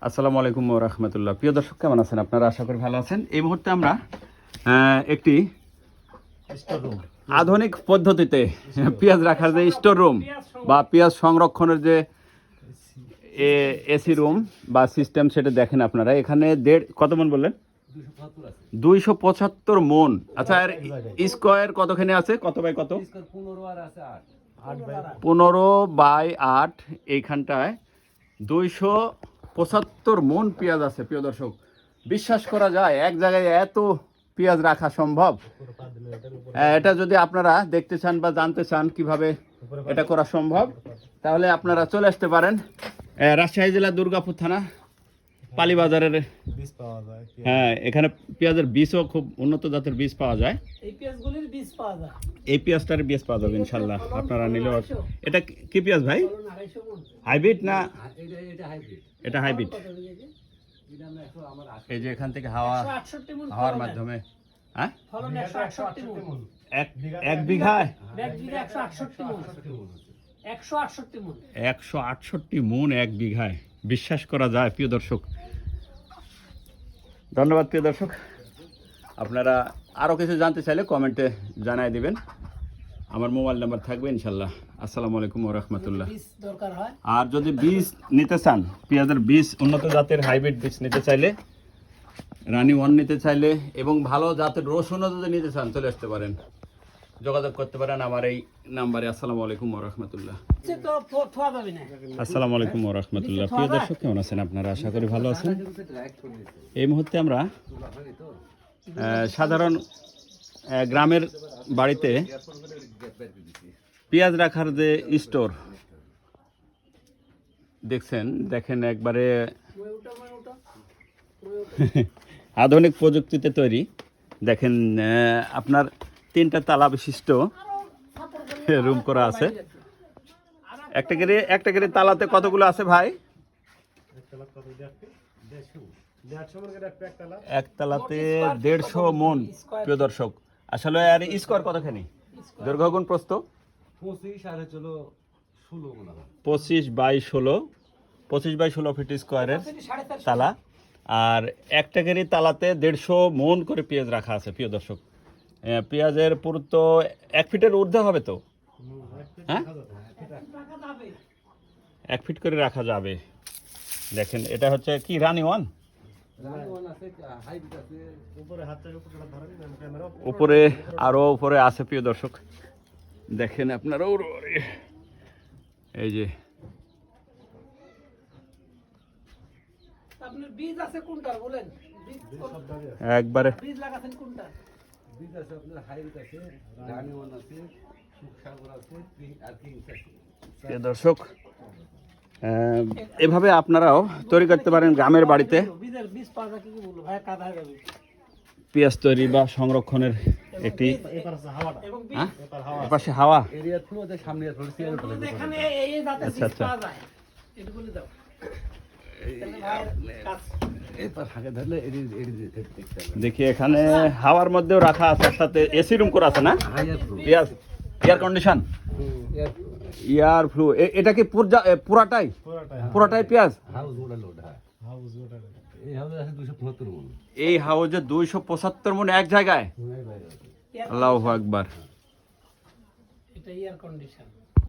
আসসালামু আলাইকুম ওয়া রাহমাতুল্লাহ। প্রিয় দর্শক, কেমন আছেন আপনারা? আশা করি ভালো আছেন। এই মুহূর্তে আমরা একটি আধুনিক পদ্ধতিতে পেঁয়াজ রাখার যে স্টোর রুম বা পেঁয়াজ সংরক্ষণের যে এসি রুম বা সিস্টেম, সেটা দেখেন আপনারা। এখানে কত মন বললেন? 275 মন। আচ্ছা, আর স্কোয়ার কতখানি আছে? কত বাই কত? 15/8। এইখানটায় 275 মন পেঁয়াজ আছে। প্রিয় দর্শক, বিশ্বাস করা যায় এক জায়গায় এত পেঁয়াজ রাখা সম্ভব? এটা যদি আপনারা দেখতে চান বা জানতে চান কিভাবে এটা করা সম্ভব, তাহলে আপনারা চলে আসতে পারেন রাজশাহী জেলা দুর্গাপুর থানা পালিবাজারের। হ্যাঁ, এখানে পেঁয়াজের বীজও খুব উন্নত জাতের বীজ পাওয়া যায়। এই পেঁয়াজটার বীজ পাওয়া যাবে ইনশাল্লাহ, আপনারা নিলেও। এটা কি পেঁয়াজ ভাই? হাইব্রিড না? এটা হাইব্রিড। এই যে এখান থেকে হাওয়ার মাধ্যমে, হ্যাঁ, 1 বিঘায় 168 মন 1 বিঘায়। বিশ্বাস করা যায় প্রিয় দর্শক? ধন্যবাদ প্রিয় দর্শক। আপনারা আরও কিছু জানতে চাইলে কমেন্টে জানাই দিবেন। আমার মোবাইল নাম্বার থাকবে ইনশাল্লাহ। আসসালামু আলাইকুম ওয়া রাহমাতুল্লাহ। আর যদি বীজ নিতে চান, পেঁয়াজের বীজ উন্নত জাতের হাইব্রিড বীজ নিতে চাইলে, রানি 1 নিতে চাইলে এবং ভালো জাতের রসুনও যদি নিতে চান, চলে আসতে পারেন, যোগাযোগ করতে পারেন আমার এই নাম্বারে। আসসালামু আলাইকুম ওয়া রাহমাতুল্লাহ। আসসালামু আলাইকুম ওয়া রাহমাতুল্লাহ। প্রিয় দর্শক, কেমন আছেন আপনারা? আশা করি ভালো আছেন। এই মুহূর্তে আমরা সাধারণ গ্রামের বাড়িতে পেঁয়াজ রাখার যে স্টোর দেখেন, একবারে আধুনিক প্রযুক্তিতে তৈরি। দেখেন, আপনার 3টা তালা বিশিষ্ট রুম করা আছে। একটা করে তালাতে কতগুলো আছে ভাই? এক তালাতে 150 মন। প্রিয় দর্শক, আসলে আর স্কোয়ার কতখানি? দৈর্ঘ্য গুণ প্রস্থ 25/16 ফিট স্কোয়ারের তালা। আর একটা করে তালাতে 150 মন করে পেঁয়াজ রাখা আছে। প্রিয় দর্শক, পেঁয়াজের পুরুত্ব 1 ফিটের ঊর্ধ্বে হবে তো? হ্যাঁ, 1 ফিট করে রাখা যাবে। দেখেন, এটা হচ্ছে কি রানি 1? উপরে আরো উপরে আছে প্রিয় দর্শক। দেখেন আপনারা, এই যে একবারে দর্শক, এভাবে আপনারাও তৈরি করতে পারেন গ্রামের বাড়িতে পেঁয়াজ তৈরি বা সংরক্ষণের একটি। পাশে হাওয়া। আচ্ছা আচ্ছা, দেখি এখানে হাওয়ার মধ্যেও রাখা আছে, একসাথে এসি রুম করা আছে না? পেঁয়াজ এয়ার কন্ডিশন, এয়ার ফ্লু। এটা কি পুরাটাই পেঁয়াজ? এই হাউজে 275 মন এক জায়গায়। আল্লাহু আকবার।